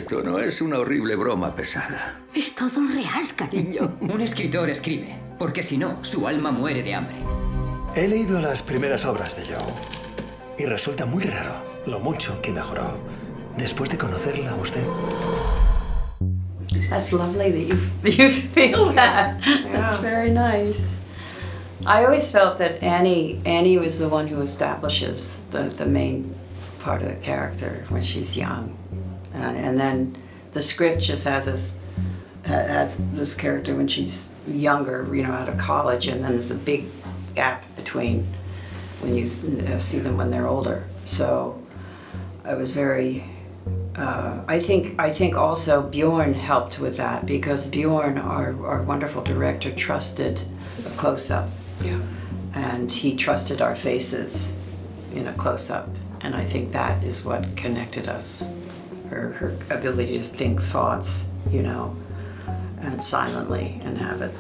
Esto no es una horrible broma pesada. Es todo real, cariño. Un escritor escribe, porque si no, su alma muere de hambre. He leído las primeras obras de Joan y resulta muy raro lo mucho que mejoró después de conocerla a usted. That's lovely that you feel that. Yeah. It's very nice. I always felt that Annie was the one who establishes the main part of the character when she's young, and then the script just has this character when she's younger, you know, out of college, and then there's a big gap between when you see them when they're older. So I was very. I think also Bjorn helped with that, because Bjorn, our wonderful director, trusted a close-up. Yeah. And he trusted our faces in a close-up. And I think that is what connected us. Her ability to think thoughts, you know, and silently, and have it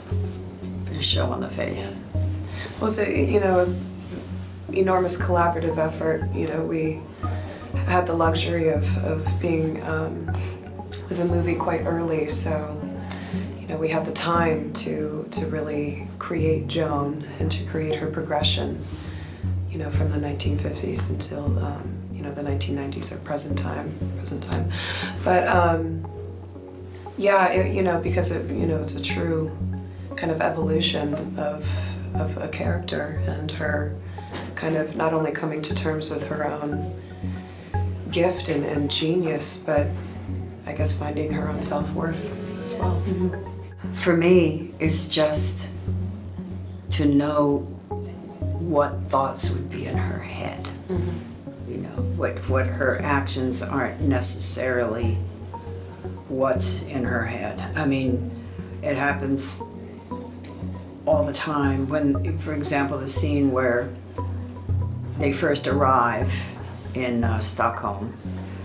show on the face. Well, it's a, you know, enormous collaborative effort. You know, we had the luxury of being with a movie quite early, so you know, we had the time to really create Joan and to create her progression, you know, from the 1950s until you know, the 1990s or present time. But yeah, you know, because you know, it's a true kind of evolution of a character, and her kind of not only coming to terms with her own gift and genius, but I guess finding her own self-worth as well. Mm-hmm. For me, it's just to know what thoughts would be in her head. Mm-hmm. You know, what her actions aren't necessarily what's in her head. I mean, it happens all the time. When, for example, the scene where they first arrive in Stockholm,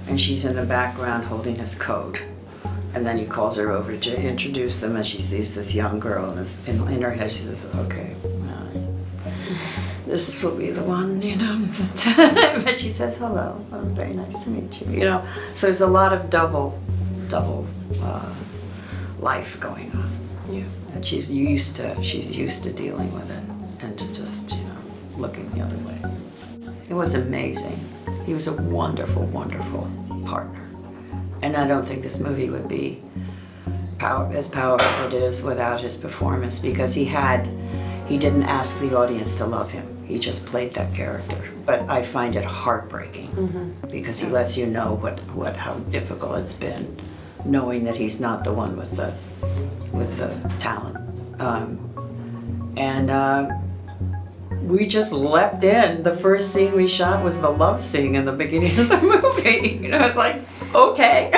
and she's in the background holding his coat, and then he calls her over to introduce them, and she sees this young girl, and in her head she says, okay, this will be the one, you know. But she says, hello, oh, very nice to meet you, you know. So there's a lot of double life going on. Yeah. And she's used to dealing with it, and to just, you know, looking the other way. It was amazing. He was a wonderful, wonderful partner. And I don't think this movie would be as powerful as it is without his performance, because he didn't ask the audience to love him. He just played that character. But I find it heartbreaking, mm-hmm. because he lets you know how difficult it's been, knowing that he's not the one with the talent. We just leapt in. The first scene we shot was the love scene in the beginning of the movie. You know, it's like, okay.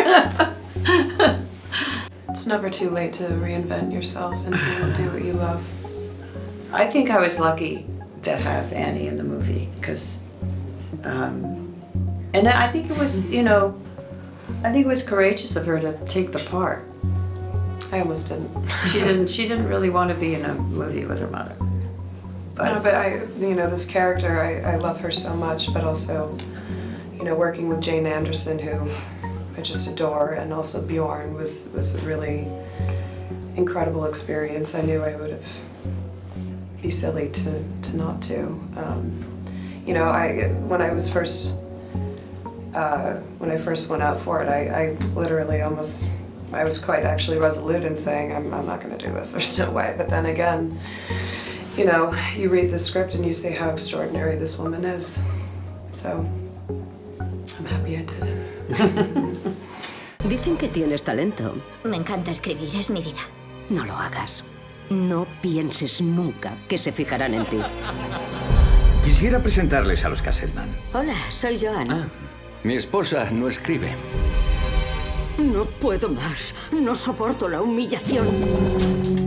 It's never too late to reinvent yourself and to do what you love. I think I was lucky to have Annie in the movie, because, and I think it was, you know, I think it was courageous of her to take the part. I almost didn't. She didn't really want to be in a movie with her mother. No, but you know, this character, I love her so much, but also, you know, working with Jane Anderson, who I just adore, and also Bjorn was a really incredible experience. I knew I would be silly to not to. You know, when I first went out for it, I literally almost, I was quite actually resolute in saying, I'm not going to do this. There's no way. But then again, you know, you read the script and you see how extraordinary this woman is. So, I'm happy I did it. Dicen que tienes talento. Me encanta escribir, es mi vida. No lo hagas. No pienses nunca que se fijarán en ti. Quisiera presentarles a los Castleman. Hola, soy Joan. Ah, mi esposa no escribe. No puedo más. No soporto la humillación.